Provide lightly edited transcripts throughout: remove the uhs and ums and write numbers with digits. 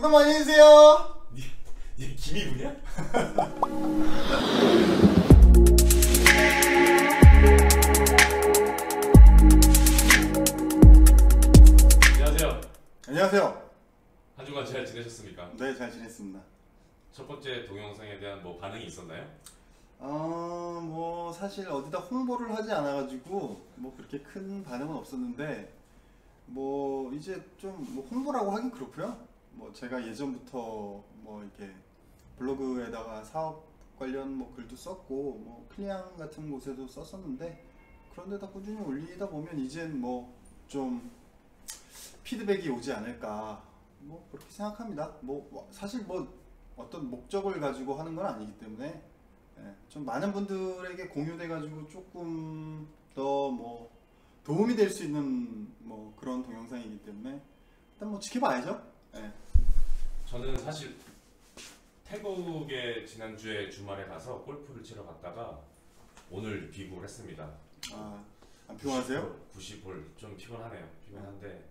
구독 많이 해주세요. 니 김이구냐? 안녕하세요. 안녕하세요. 한 주간 잘 지내셨습니까? 네, 잘 지냈습니다. 첫 번째 동영상에 대한 뭐 반응이 있었나요? 뭐 사실 어디다 홍보를 하지 않아가지고 뭐 그렇게 큰 반응은 없었는데 뭐 이제 좀 뭐 홍보라고 하긴 그렇고요. 뭐 제가 예전부터 뭐 이렇게 블로그에다가 사업 관련 뭐 글도 썼고 뭐 클리앙 같은 곳에도 썼었는데 그런 데다 꾸준히 올리다 보면 이젠 뭐 좀 피드백이 오지 않을까 뭐 그렇게 생각합니다. 뭐 사실 뭐 어떤 목적을 가지고 하는 건 아니기 때문에 좀 많은 분들에게 공유돼 가지고 조금 더 뭐 도움이 될 수 있는 뭐 그런 동영상이기 때문에 일단 뭐 지켜봐야죠. 저는 사실 태국에 지난주에 주말에 가서 골프를 치러 갔다가 오늘 귀국을 했습니다. 안 피곤하세요? 90홀 좀 피곤하네요. 피곤한데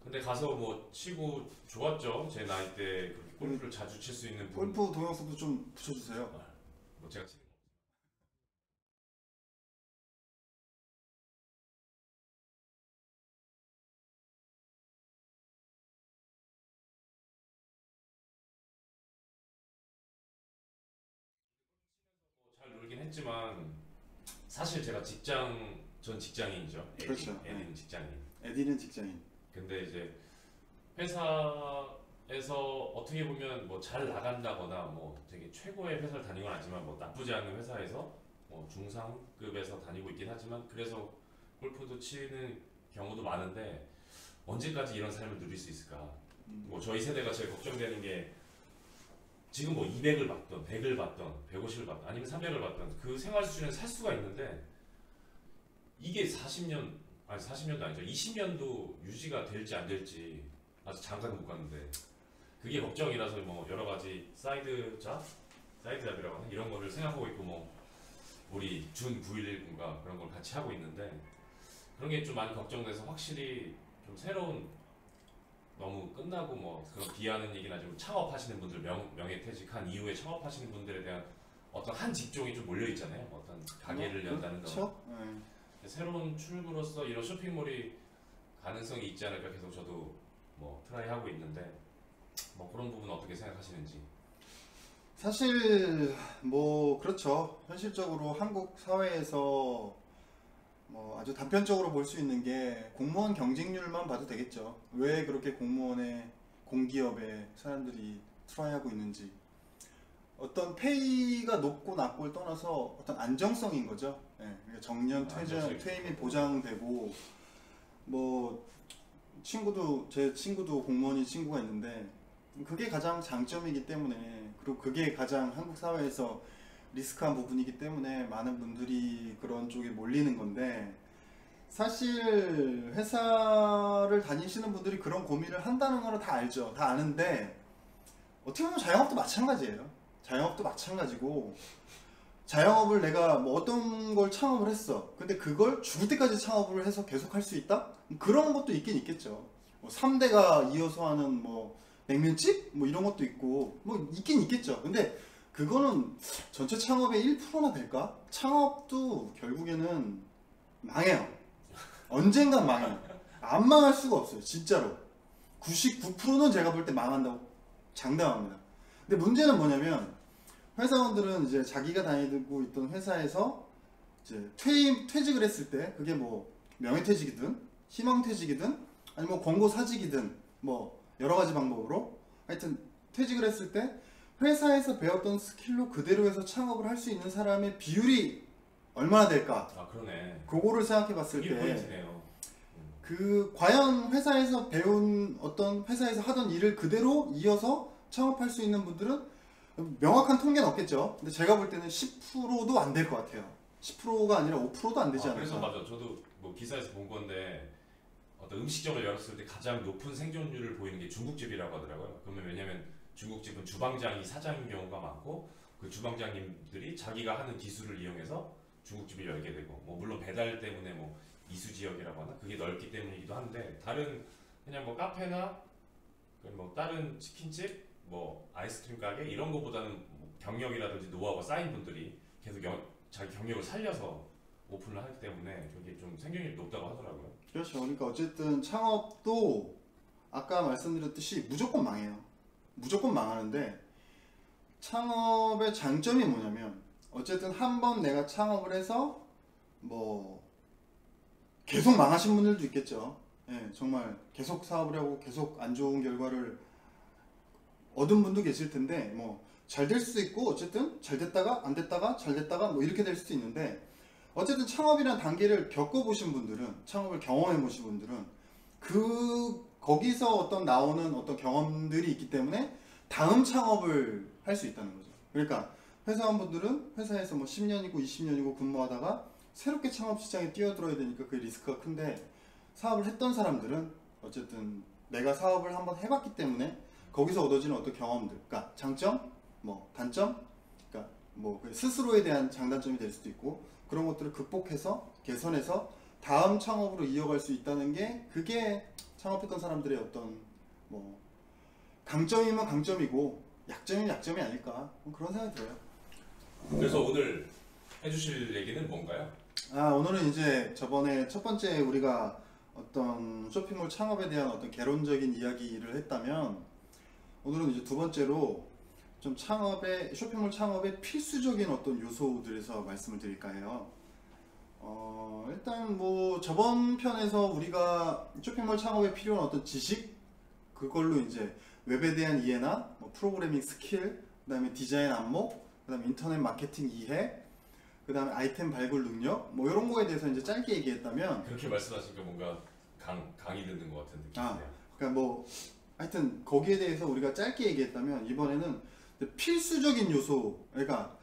근데 가서 뭐 치고 좋았죠. 제 나이 때 그렇게 골프를 자주 칠 수 있는 분. 골프 동영상도 좀 붙여주세요. 뭐 제가 치는 잘 놀긴 했지만 사실 제가 전 직장인이죠. 그렇죠. 에디는 직장인. 에디는 직장인. 근데 이제 회사에서 어떻게 보면 뭐 잘 나간다거나 뭐 되게 최고의 회사를 다니는 건 아니지만 뭐 나쁘지 않은 회사에서 뭐 중상급에서 다니고 있긴 하지만 그래서 골프도 치는 경우도 많은데 언제까지 이런 삶을 누릴 수 있을까? 뭐 저희 세대가 제일 걱정되는 게 지금 뭐 200을 받던 100을 받던 150을 받던 아니면 300을 받던 그 생활 수준에 살 수가 있는데 이게 40년도 아니죠. 20년도 유지가 될지 안 될지 아직 장가는 못 갔는데 그게 걱정이라서 뭐 여러 가지 사이드잡이라고 하나 이런 거를 생각하고 있고 뭐 우리 준 911군가 그런 걸 같이 하고 있는데 그런 게 좀 많이 걱정돼서 확실히 좀 새로운 너무 끝나고 뭐 그런 비하는 얘기는 아니고 창업하시는 분들 명예퇴직한 이후에 창업하시는 분들에 대한 어떤 한 직종이 좀 몰려 있잖아요. 어떤 가게를 연다는 거. 그렇죠? 새로운 출구로서 이런 쇼핑몰이 가능성이 있지 않을까 계속 저도 뭐 트라이 하고 있는데 뭐 그런 부분 어떻게 생각하시는지. 사실 뭐 그렇죠. 현실적으로 한국 사회에서 뭐 아주 단편적으로 볼 수 있는 게 공무원 경쟁률만 봐도 되겠죠. 왜 그렇게 공무원의 공기업에 사람들이 트라이하고 있는지. 어떤 페이가 높고 낮고를 떠나서 어떤 안정성인 거죠. 그러니까 정년 퇴임이 보장되고 뭐 제 친구도 공무원인 친구가 있는데 그게 가장 장점이기 때문에 그리고 그게 가장 한국 사회에서 리스크한 부분이기 때문에 많은 분들이 그런 쪽에 몰리는 건데 사실 회사를 다니시는 분들이 그런 고민을 한다는 거는 다 알죠. 다 아는데 어떻게 보면 자영업도 마찬가지예요. 자영업도 마찬가지고 자영업을 내가 뭐 어떤 걸 창업을 했어. 근데 그걸 죽을 때까지 창업을 해서 계속 할 수 있다? 그런 것도 있긴 있겠죠. 뭐 3대가 이어서 하는 뭐 냉면집? 뭐 이런 것도 있고 뭐 있긴 있겠죠. 근데 그거는 전체 창업의 1%나 될까? 창업도 결국에는 망해요. 언젠간 망해요. 안 망할 수가 없어요. 진짜로. 99%는 제가 볼 때 망한다고 장담합니다. 근데 문제는 뭐냐면 회사원들은 이제 자기가 다니고 있던 회사에서 이제 퇴직을 했을 때 그게 뭐 명예퇴직이든 희망퇴직이든 아니 뭐 권고사직이든 뭐 여러 가지 방법으로 하여튼 퇴직을 했을 때 회사에서 배웠던 스킬로 그대로 해서 창업을 할 수 있는 사람의 비율이 얼마나 될까? 그러네. 그거를 생각해 봤을 그게 때 포인트네요. 과연 회사에서 배운 어떤 회사에서 하던 일을 그대로 이어서 창업할 수 있는 분들은 명확한 통계는 없겠죠. 근데 제가 볼 때는 10%도 안 될 것 같아요. 10%가 아니라 5%도 안 되지 않을까. 그래서 맞아. 저도 뭐 기사에서 본 건데 어떤 음식점을 열었을 때 가장 높은 생존율을 보이는 게 중국집이라고 하더라고요. 그러면 왜냐면 중국집은 주방장이 사장인 경우가 많고 그 주방장님들이 자기가 하는 기술을 이용해서 중국집을 열게 되고 뭐 물론 배달 때문에 뭐 이수 지역이라고 하나 그게 넓기 때문이기도 한데 다른 그냥 뭐 카페나 뭐 다른 치킨집, 뭐 아이스크림 가게 이런 거보다는 뭐 경력이라든지 노하우가 쌓인 분들이 계속 자기 경력을 살려서 오픈을 하기 때문에 그게 좀 생존율이 높다고 하더라고요. 그렇죠. 그러니까 어쨌든 창업도 아까 말씀드렸듯이 무조건 망해요. 무조건 망하는데 창업의 장점이 뭐냐면 어쨌든 한 번 내가 창업을 해서 뭐 계속 망하신 분들도 있겠죠. 예, 정말 계속 사업을 하고 계속 안 좋은 결과를 얻은 분도 계실 텐데 뭐 잘 될 수도 있고 어쨌든 잘 됐다가 안 됐다가 잘 됐다가 뭐 이렇게 될 수도 있는데 어쨌든 창업이라는 단계를 겪어보신 분들은 창업을 경험해보신 분들은 거기서 어떤 나오는 어떤 경험들이 있기 때문에 다음 창업을 할 수 있다는 거죠. 그러니까 회사원분들은 회사에서 뭐 10년이고 20년이고 근무하다가 새롭게 창업 시장에 뛰어들어야 되니까 그 리스크가 큰데 사업을 했던 사람들은 어쨌든 내가 사업을 한번 해봤기 때문에 거기서 얻어지는 어떤 경험들, 그러니까 장점, 뭐 단점, 그러니까 뭐 스스로에 대한 장단점이 될 수도 있고 그런 것들을 극복해서 개선해서 다음 창업으로 이어갈 수 있다는 게 그게 창업했던 사람들의 어떤 뭐 강점이면 강점이고 약점이면 약점이 아닐까 그런 생각이 들어요. 그래서 오늘 해주실 얘기는 뭔가요? 오늘은 이제 저번에 첫 번째 우리가 어떤 쇼핑몰 창업에 대한 어떤 개론적인 이야기를 했다면 오늘은 이제 두 번째로 좀 쇼핑몰 창업의 필수적인 어떤 요소들에서 말씀을 드릴까 해요. 일단 뭐 저번 편에서 우리가 쇼핑몰 창업에 필요한 어떤 지식 그걸로 이제 웹에 대한 이해나 뭐 프로그래밍 스킬, 그다음에 디자인 안목, 그다음에 인터넷 마케팅 이해, 그다음에 아이템 발굴 능력 뭐 이런 거에 대해서 이제 짧게 얘기했다면 그렇게 말씀하시니까 뭔가 강의 듣는 것 같은 느낌이네요. 그러니까 뭐 하여튼 거기에 대해서 우리가 짧게 얘기했다면 이번에는 필수적인 요소, 그러니까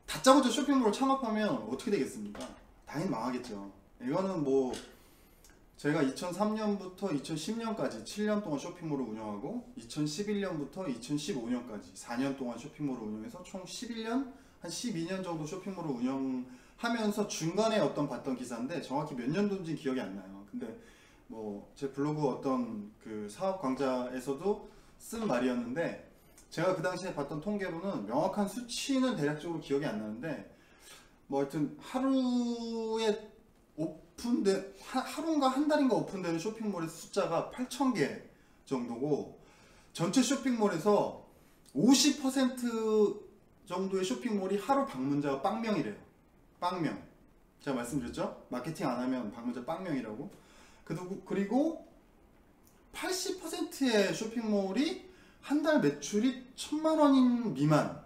다짜고짜 쇼핑몰을 창업하면 어떻게 되겠습니까? 당연히 망하겠죠. 이거는 뭐 제가 2003년부터 2010년까지 7년 동안 쇼핑몰을 운영하고 2011년부터 2015년까지 4년 동안 쇼핑몰을 운영해서 총 11년, 한 12년 정도 쇼핑몰을 운영하면서 중간에 어떤 봤던 기사인데 정확히 몇 년도인지 기억이 안 나요. 근데 뭐 제 블로그 어떤 그 사업 강좌에서도 쓴 말이었는데 제가 그 당시에 봤던 통계로는 명확한 수치는 대략적으로 기억이 안 나는데 뭐 하여튼 하루에 하루인가 한 달인가 오픈되는 쇼핑몰의 숫자가 8,000개 정도고 전체 쇼핑몰에서 50% 정도의 쇼핑몰이 하루 방문자가 빵명이래요. 빵명. 제가 말씀드렸죠? 마케팅 안 하면 방문자 빵명이라고. 그리고 80%의 쇼핑몰이 한 달 매출이 1,000만 원인 미만.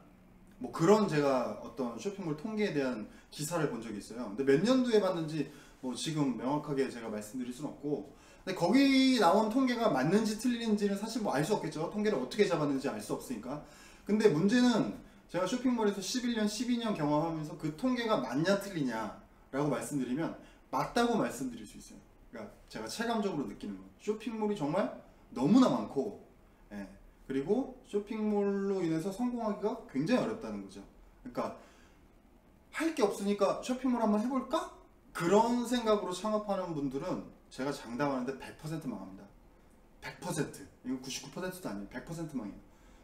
뭐 그런 제가 어떤 쇼핑몰 통계에 대한 기사를 본 적이 있어요. 근데 몇 년도에 봤는지 뭐 지금 명확하게 제가 말씀드릴 수는 없고, 근데 거기 나온 통계가 맞는지 틀리는지는 사실 뭐 알 수 없겠죠. 통계를 어떻게 잡았는지 알 수 없으니까. 근데 문제는 제가 쇼핑몰에서 11년, 12년 경험하면서 그 통계가 맞냐 틀리냐 라고 말씀드리면 맞다고 말씀드릴 수 있어요. 그러니까 제가 체감적으로 느끼는 거. 쇼핑몰이 정말 너무나 많고, 예. 그리고 쇼핑몰로 인해서 성공하기가 굉장히 어렵다는 거죠. 그러니까 할 게 없으니까 쇼핑몰 한번 해볼까? 그런 생각으로 창업하는 분들은 제가 장담하는데 100% 망합니다. 100%. 이건 99%도 아니에요. 100% 망해요.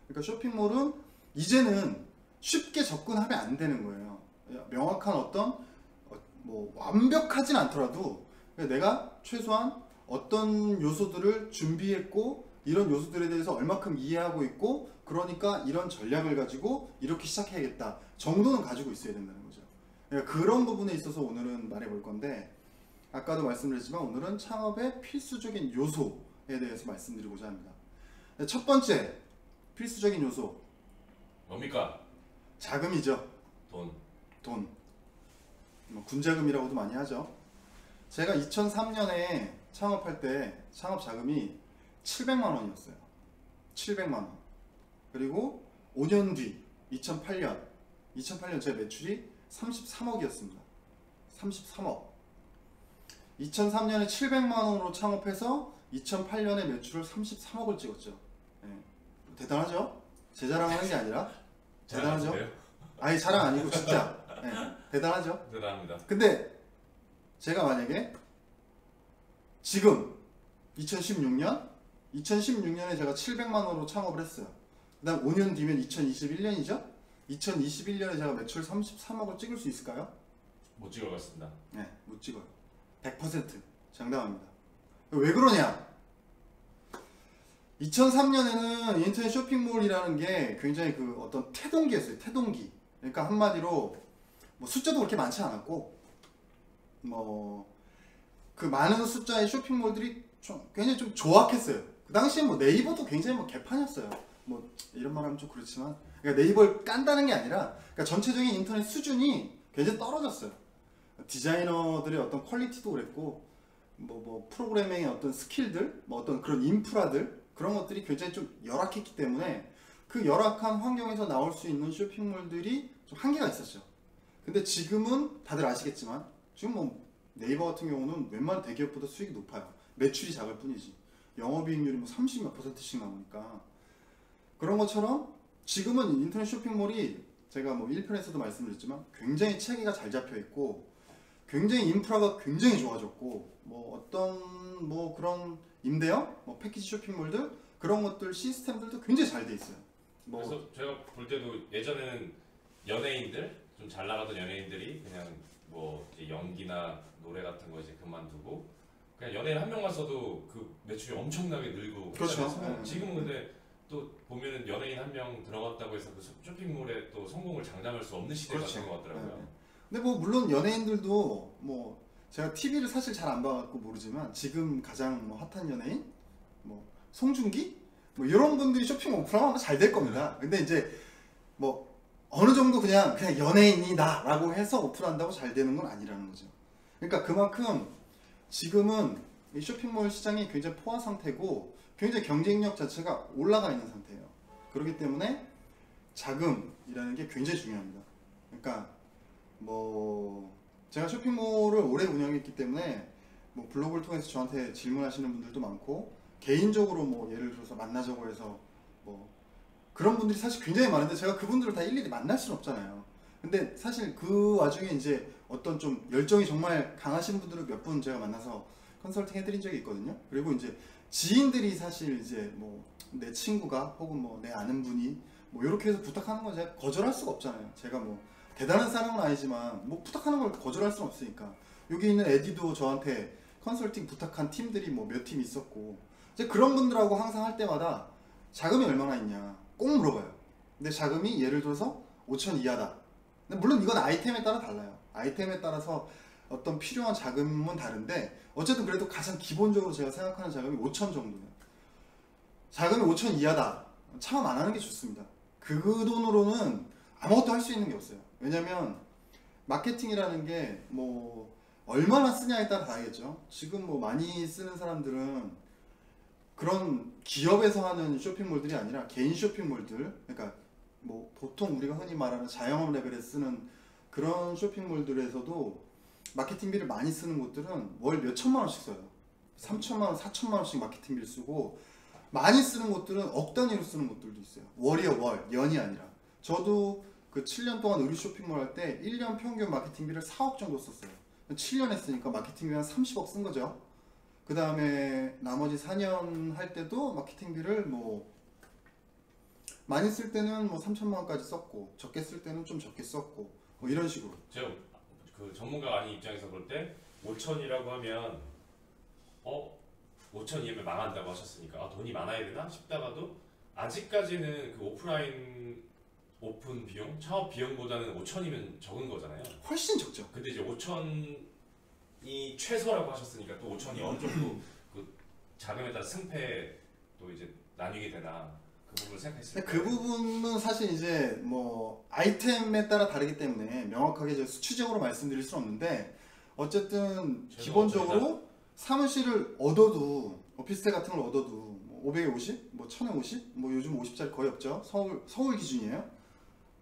그러니까 쇼핑몰은 이제는 쉽게 접근하면 안 되는 거예요. 명확한 어떤 뭐 완벽하진 않더라도 내가 최소한 어떤 요소들을 준비했고 이런 요소들에 대해서 얼마큼 이해하고 있고 그러니까 이런 전략을 가지고 이렇게 시작해야겠다 정도는 가지고 있어야 된다는 거죠. 그러니까 그런 부분에 있어서 오늘은 말해볼 건데 아까도 말씀드렸지만 오늘은 창업의 필수적인 요소에 대해서 말씀드리고자 합니다. 첫 번째 필수적인 요소 뭡니까? 자금이죠. 돈. 뭐 군자금이라고도 많이 하죠. 제가 2003년에 창업할 때 창업 자금이 700만 원이었어요. 700만 원. 그리고 5년 뒤 2008년 제 매출이 33억이었습니다. 33억. 2003년에 700만 원으로 창업해서 2008년에 매출을 33억을 찍었죠. 네. 대단하죠? 제 자랑하는 게 아니라 대단하죠? 아니 자랑 아니고 진짜 네. 대단하죠? 대단합니다. 근데 제가 만약에 지금 2016년 2016년에 제가 700만 원으로 창업을 했어요. 그다음 5년 뒤면 2021년이죠? 2021년에 제가 매출 33억을 찍을 수 있을까요? 못 찍어갔습니다. 네, 못 찍어요. 100% 장담합니다. 왜 그러냐? 2003년에는 인터넷 쇼핑몰이라는 게 굉장히 그 어떤 태동기였어요. 태동기. 그러니까 한마디로 뭐 숫자도 그렇게 많지 않았고 뭐 그 많은 숫자의 쇼핑몰들이 굉장히 좀 조악했어요. 그 당시에 뭐 네이버도 굉장히 뭐 개판이었어요. 뭐 이런 말하면 좀 그렇지만 그러니까 네이버를 깐다는 게 아니라 그러니까 전체적인 인터넷 수준이 굉장히 떨어졌어요. 디자이너들의 어떤 퀄리티도 그랬고 뭐 프로그래밍의 어떤 스킬들, 뭐 어떤 그런 인프라들 그런 것들이 굉장히 좀 열악했기 때문에 그 열악한 환경에서 나올 수 있는 쇼핑몰들이 좀 한계가 있었죠. 근데 지금은 다들 아시겠지만 지금 뭐 네이버 같은 경우는 웬만한 대기업보다 수익이 높아요. 매출이 작을 뿐이지. 영업이익률이 뭐 30몇 %씩 나오니까 그런 것처럼 지금은 인터넷 쇼핑몰이 제가 뭐 1편에서도 말씀드렸지만 굉장히 체계가 잘 잡혀 있고 굉장히 인프라가 굉장히 좋아졌고 뭐 어떤 뭐 그런 임대형, 뭐 패키지 쇼핑몰들 그런 것들 시스템들도 굉장히 잘 돼 있어요. 뭐 그래서 제가 볼 때도 예전에는 연예인들 좀 잘 나가던 연예인들이 그냥 뭐 이제 연기나 노래 같은 거 이제 그만두고 그냥 연예인 한 명만 써도 그 매출이 엄청나게 늘고 그렇죠. 그랬어요. 네. 지금은 근데 또 보면은 연예인 한 명 들어갔다고 해서 그 쇼핑몰에 또 성공을 장담할 수 없는 시대가 그렇죠. 된 것 같더라고요. 네. 근데 뭐 물론 연예인들도 뭐 제가 TV를 사실 잘 안 봐갖고 모르지만 지금 가장 뭐 핫한 연예인 뭐 송중기 뭐 이런 분들이 쇼핑 오픈하면 잘 될 겁니다. 근데 이제 뭐 어느 정도 그냥 연예인이다라고 해서 오픈한다고 잘 되는 건 아니라는 거죠. 그러니까 그만큼 지금은 이 쇼핑몰 시장이 굉장히 포화 상태고 굉장히 경쟁력 자체가 올라가 있는 상태예요. 그렇기 때문에 자금이라는 게 굉장히 중요합니다. 그러니까 뭐 제가 쇼핑몰을 오래 운영했기 때문에 뭐 블로그를 통해서 저한테 질문하시는 분들도 많고 개인적으로 뭐 예를 들어서 만나자고 해서 뭐 그런 분들이 사실 굉장히 많은데 제가 그분들을 다 일일이 만날 수는 없잖아요. 근데 사실 그 와중에 이제 어떤 좀 열정이 정말 강하신 분들을 몇 분 제가 만나서 컨설팅 해드린 적이 있거든요. 그리고 이제 지인들이 사실 이제 뭐 내 친구가 혹은 뭐 내 아는 분이 뭐 이렇게 해서 부탁하는 건 제가 거절할 수가 없잖아요. 제가 뭐 대단한 사람은 아니지만 뭐 부탁하는 걸 거절할 수는 없으니까. 여기 있는 에디도 저한테 컨설팅 부탁한 팀들이 뭐 몇 팀 있었고 이제 그런 분들하고 항상 할 때마다 자금이 얼마나 있냐 꼭 물어봐요. 근데 자금이 예를 들어서 5천 이하다. 근데 물론 이건 아이템에 따라 달라요. 아이템에 따라서 어떤 필요한 자금은 다른데 어쨌든 그래도 가장 기본적으로 제가 생각하는 자금이 5천 정도예요. 자금이 5천 이하다. 창업 안 하는 게 좋습니다. 그 돈으로는 아무것도 할 수 있는 게 없어요. 왜냐면 마케팅이라는 게 뭐 얼마나 쓰냐에 따라 다르겠죠. 지금 뭐 많이 쓰는 사람들은 그런 기업에서 하는 쇼핑몰들이 아니라 개인 쇼핑몰들, 그러니까 뭐 보통 우리가 흔히 말하는 자영업 레벨에 쓰는 그런 쇼핑몰들에서도 마케팅비를 많이 쓰는 곳들은 월 몇 천만 원씩 써요. 3천만 원, 4천만 원씩 마케팅비를 쓰고 많이 쓰는 곳들은 억 단위로 쓰는 곳들도 있어요. 월이요, 월, 연이 아니라. 저도 그 7년 동안 의류 쇼핑몰 할 때 1년 평균 마케팅비를 4억 정도 썼어요. 7년 했으니까 마케팅비 한 30억 쓴 거죠. 그 다음에 나머지 4년 할 때도 마케팅비를 뭐 많이 쓸 때는 뭐 3천만 원까지 썼고 적게 쓸 때는 좀 적게 썼고 뭐 이런 식으로. 제가 그 전문가가 아닌 입장에서 볼 때 5천이라고 하면 5천이면 망한다고 하셨으니까 돈이 많아야 되나 싶다가도 아직까지는 그 오프라인 오픈 비용, 창업 비용보다는 5천이면 적은 거잖아요. 훨씬 적죠. 근데 이제 5천이 최소라고 하셨으니까 또 5천이 어느 정도 그 자금에 따라 승패 또 이제 나뉘게 되나 그 부분을 생각했을 때 그 부분은 사실 이제 뭐 아이템에 따라 다르기 때문에 명확하게 이제 수치적으로 말씀드릴 수는 없는데 어쨌든 기본적으로 사무실을 얻어도 오피스텔 같은 걸 얻어도 뭐 500에 50, 뭐 1000에 50, 뭐 요즘 50짜리 거의 없죠. 서울 기준이에요.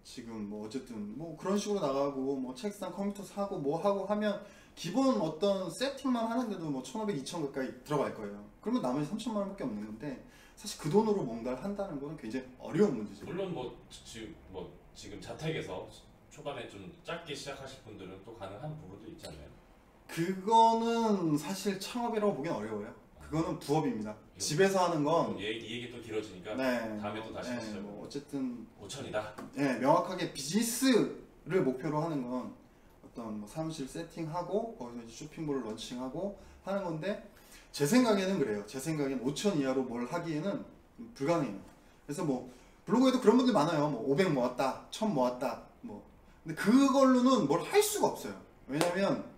지금 뭐 어쨌든 뭐 그런 식으로 나가고 뭐 책상 컴퓨터 사고 뭐 하고 하면 기본 어떤 세팅만 하는데도 뭐 1500, 2000 가까이 들어갈 거예요. 그러면 나머지 3천만 원밖에 없는 건데 사실 그 돈으로 뭔가를 한다는 거는 굉장히 어려운 문제죠. 물론 지금 자택에서 초반에 좀 짧게 시작하실 분들은 또 가능한 부분도 있잖아요. 그거는 사실 창업이라고 보기엔 어려워요. 그거는 부업입니다. 집에서 하는 건 이 얘기 또 길어지니까 네, 다음에 또 다시 하시죠. 뭐 어쨌든 5천이다. 명확하게 비즈니스를 목표로 하는 건 어떤 뭐 사무실 세팅하고 거기서 이제 쇼핑몰을 런칭하고 하는 건데 제 생각에는 그래요. 제 생각엔 5천 이하로 뭘 하기에는 불가능해요. 그래서 뭐 블로그에도 그런 분들 많아요. 뭐 500 모았다, 1000 모았다, 뭐 근데 그걸로는 뭘 할 수가 없어요. 왜냐면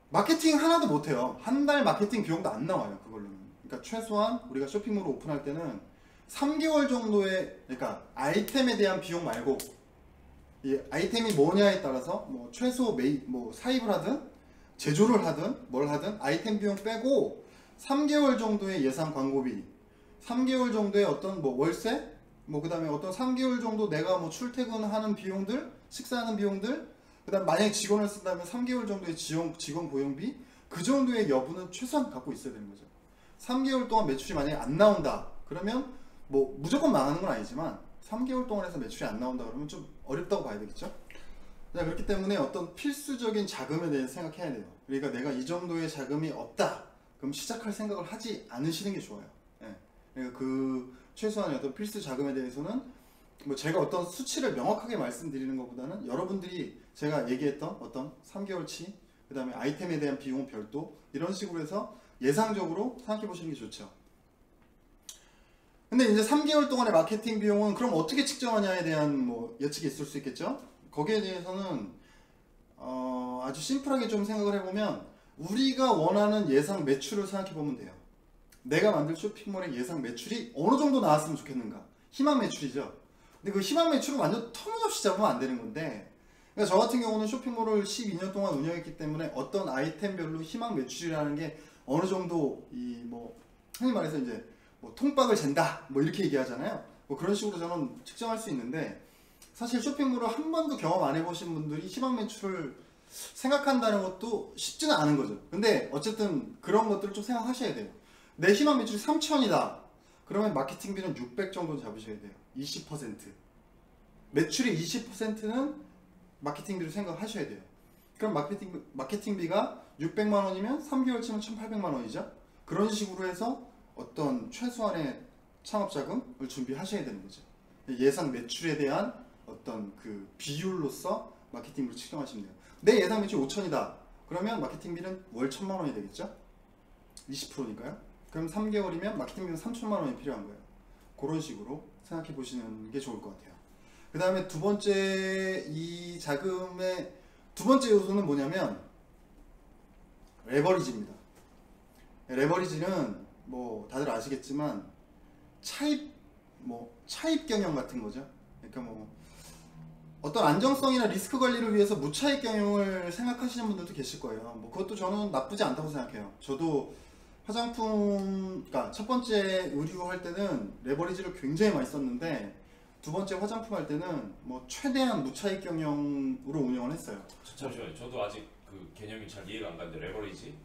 마케팅 하나도 못해요. 한 달 마케팅 비용도 안 나와요. 그걸로는. 그러니까 최소한 우리가 쇼핑몰을 오픈할 때는 3개월 정도의 그러니까 아이템에 대한 비용 말고 이 아이템이 뭐냐에 따라서 뭐 최소 뭐 사입을 하든 제조를 하든 뭘 하든 아이템 비용 빼고 3개월 정도의 예상 광고비, 3개월 정도의 어떤 뭐 월세, 뭐 그다음에 어떤 3개월 정도 내가 뭐 출퇴근하는 비용들, 식사하는 비용들, 그다음 만약에 직원을 쓴다면 3개월 정도의 직원 고용비, 그 정도의 여부는 최소한 갖고 있어야 되는 거죠. 3개월 동안 매출이 만약에 안 나온다 그러면 뭐 무조건 망하는 건 아니지만 3개월 동안 해서 매출이 안 나온다 그러면 좀 어렵다고 봐야 되겠죠. 자, 그렇기 때문에 어떤 필수적인 자금에 대해서 생각해야 돼요. 그러니까 내가 이 정도의 자금이 없다 그럼 시작할 생각을 하지 않으시는 게 좋아요. 그러니까 그 최소한의 어떤 필수 자금에 대해서는 뭐 제가 어떤 수치를 명확하게 말씀드리는 것보다는 여러분들이 제가 얘기했던 어떤 3개월치 그 다음에 아이템에 대한 비용은 별도 이런 식으로 해서 예상적으로 생각해 보시는 게 좋죠. 근데 이제 3개월 동안의 마케팅 비용은 그럼 어떻게 측정하냐에 대한 뭐 예측이 있을 수 있겠죠. 거기에 대해서는 아주 심플하게 좀 생각을 해보면 우리가 원하는 예상 매출을 생각해 보면 돼요. 내가 만들 쇼핑몰의 예상 매출이 어느 정도 나왔으면 좋겠는가. 희망 매출이죠. 근데 그 희망 매출을 완전 터무니없이 잡으면 안 되는 건데, 그러니까 저 같은 경우는 쇼핑몰을 12년 동안 운영했기 때문에 어떤 아이템별로 희망 매출이라는 게 어느 정도 이 뭐 흔히 말해서 이제 뭐 통박을 잰다 뭐 이렇게 얘기하잖아요. 뭐 그런 식으로 저는 측정할 수 있는데 사실 쇼핑몰을 한 번도 경험 안 해보신 분들이 희망 매출을 생각한다는 것도 쉽지는 않은 거죠. 근데 어쨌든 그런 것들을 좀 생각하셔야 돼요. 내 희망 매출이 3천이다. 그러면 마케팅비는 600 정도 잡으셔야 돼요. 20%. 매출의 20%는 마케팅비로 생각하셔야 돼요. 그럼 마케팅비가 600만 원이면 3개월 치면 1,800만 원이죠. 그런 식으로 해서 어떤 최소한의 창업자금을 준비하셔야 되는 거죠. 예상 매출에 대한 어떤 그 비율로서 마케팅비를 측정하시면 돼요. 내 예상 매출 5천이다. 그러면 마케팅비는 월 1,000만 원이 되겠죠? 20%니까요. 그럼 3개월이면 마케팅비는 3천만 원이 필요한 거예요. 그런 식으로 생각해 보시는 게 좋을 것 같아요. 그 다음에 두 번째 이 자금의 두 번째 요소는 뭐냐면 레버리지입니다. 레버리지는 뭐 다들 아시겠지만 차입 경영 같은 거죠. 그러니까 뭐 어떤 안정성이나 리스크 관리를 위해서 무차입 경영을 생각하시는 분들도 계실 거예요. 뭐 그것도 저는 나쁘지 않다고 생각해요. 저도 화장품, 그러니까 첫 번째 의류 할 때는 레버리지를 굉장히 많이 썼는데 두 번째 화장품 할 때는 뭐 최대한 무차입 경영으로 운영을 했어요. 잠시만요. 저도 아직 그 개념이 잘 이해가 안 가는데 레버리지?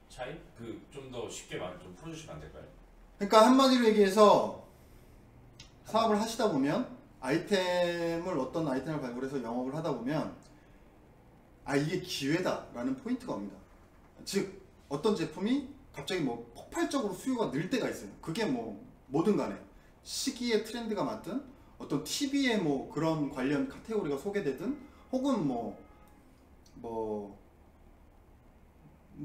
차이? 그 좀 더 쉽게 말 좀 풀어주시면 안 될까요? 그러니까 한마디로 얘기해서 사업을 하시다 보면 어떤 아이템을 발굴해서 영업을 하다 보면 이게 기회다 라는 포인트가 옵니다. 즉 어떤 제품이 갑자기 뭐 폭발적으로 수요가 늘 때가 있어요. 그게 뭐 뭐든 간에 시기의 트렌드가 맞든 어떤 TV에 뭐 그런 관련 카테고리가 소개되든 혹은 뭐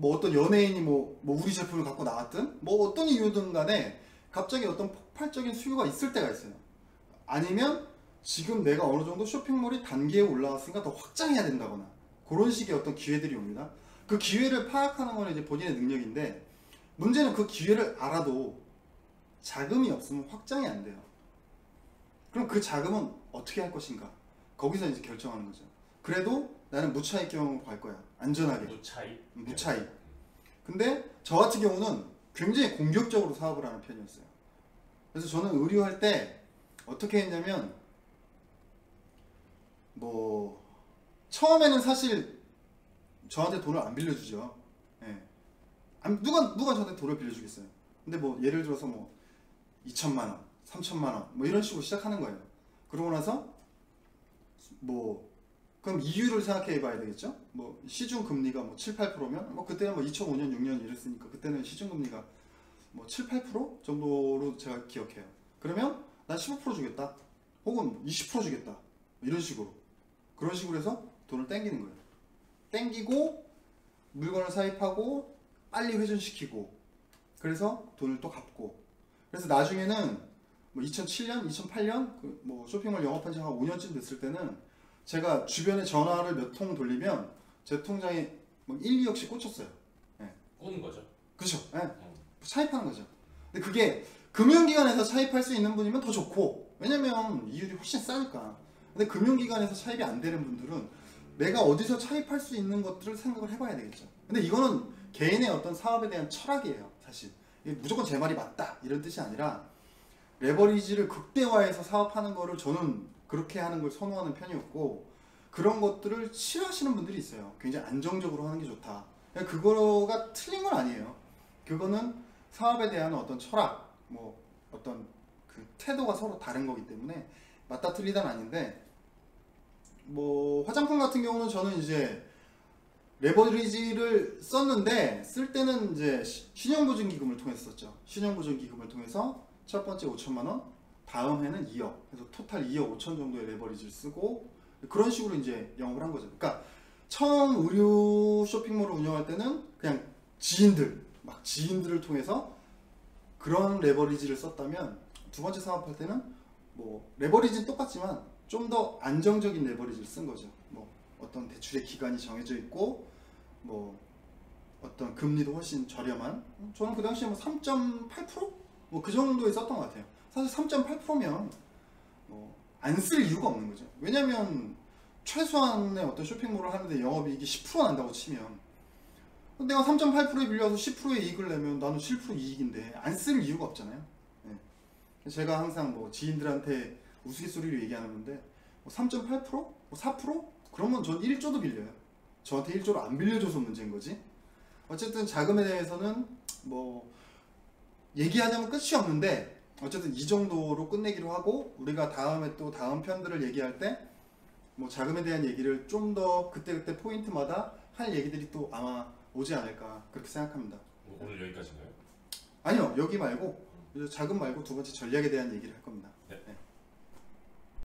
어떤 연예인이 뭐 우리 제품을 갖고 나왔든 뭐 어떤 이유든 간에 갑자기 어떤 폭발적인 수요가 있을 때가 있어요. 아니면 지금 내가 어느 정도 쇼핑몰이 단계에 올라왔으니까 더 확장해야 된다거나 그런 식의 어떤 기회들이 옵니다. 그 기회를 파악하는 건 이제 본인의 능력인데 문제는 그 기회를 알아도 자금이 없으면 확장이 안 돼요. 그럼 그 자금은 어떻게 할 것인가? 거기서 이제 결정하는 거죠. 그래도 나는 무차입 경영으로 갈 거야. 안전하게. 무차입. 근데 저 같은 경우는 굉장히 공격적으로 사업을 하는 편이었어요. 그래서 저는 의류할 때 어떻게 했냐면 뭐 처음에는 사실 저한테 돈을 안 빌려주죠. 예. 누가 저한테 돈을 빌려주겠어요. 근데 뭐 예를 들어서 뭐 2천만 원, 3천만 원 뭐 이런 식으로 시작하는 거예요. 그러고 나서 뭐 그럼 이유를 생각해 봐야 되겠죠? 뭐 시중 금리가 뭐 7, 8%면 뭐 그때는 뭐 2005년, 6년 이랬으니까 그때는 시중 금리가 뭐 7, 8% 정도로 제가 기억해요. 그러면 난 15% 주겠다. 혹은 20% 주겠다. 이런 식으로. 그런 식으로 해서 돈을 땡기는 거예요. 땡기고 물건을 사입하고 빨리 회전시키고 그래서 돈을 또 갚고 그래서 나중에는 뭐 2007년, 2008년 뭐 쇼핑몰 영업한 지 한 5년쯤 됐을 때는 제가 주변에 전화를 몇 통 돌리면 제 통장에 뭐 1, 2억씩 꽂혔어요. 예. 꼬는 거죠. 그렇죠. 예. 차입하는 거죠. 근데 그게 금융기관에서 차입할 수 있는 분이면 더 좋고 왜냐면 이율이 훨씬 싸니까. 근데 금융기관에서 차입이 안 되는 분들은 내가 어디서 차입할 수 있는 것들을 생각을 해봐야 되겠죠. 근데 이거는 개인의 어떤 사업에 대한 철학이에요. 사실 이게 무조건 제 말이 맞다 이런 뜻이 아니라 레버리지를 극대화해서 사업하는 거를 저는 그렇게 하는 걸 선호하는 편이었고 그런 것들을 싫어하시는 분들이 있어요. 굉장히 안정적으로 하는 게 좋다. 그거가 틀린 건 아니에요. 그거는 사업에 대한 어떤 철학, 뭐 어떤 그 태도가 서로 다른 거기 때문에 맞다 틀리다는 아닌데 뭐 화장품 같은 경우는 저는 이제 레버리지를 썼는데 쓸 때는 이제 신용보증기금을 통해서 썼죠. 신용보증기금을 통해서 첫 번째 5천만 원, 다음 해는 2억, 그래서 토탈 2억 5천 정도의 레버리지를 쓰고 그런 식으로 이제 영업을 한 거죠. 그러니까 처음 의류 쇼핑몰을 운영할 때는 그냥 지인들을 통해서 그런 레버리지를 썼다면 두 번째 사업할 때는 뭐 레버리지는 똑같지만 좀 더 안정적인 레버리지를 쓴 거죠. 뭐 어떤 대출의 기간이 정해져 있고 뭐 어떤 금리도 훨씬 저렴한 저는 그 당시에 뭐 3.8%? 뭐 그 정도에 썼던 것 같아요. 사실 3.8%면 뭐 안 쓸 이유가 없는 거죠. 왜냐면 최소한의 어떤 쇼핑몰을 하는데 영업이익이 10% 난다고 치면 내가 3.8%에 빌려서 10%의 이익을 내면 나는 7% 이익인데 안 쓸 이유가 없잖아요. 네. 제가 항상 뭐 지인들한테 우스갯소리로 얘기하는데 뭐 3.8%? 뭐 4%? 그러면 전 1조도 빌려요. 저한테 1조를 안 빌려줘서 문제인 거지. 어쨌든 자금에 대해서는 뭐 얘기하자면 끝이 없는데 어쨌든 이 정도로 끝내기로 하고 우리가 다음에 또 다음 편들을 얘기할 때 뭐 자금에 대한 얘기를 좀 더 그때그때 포인트마다 할 얘기들이 또 아마 오지 않을까 그렇게 생각합니다. 오늘 여기까지인가요? 아니요 여기 말고 자금 말고 두 번째 전략에 대한 얘기를 할 겁니다. 네.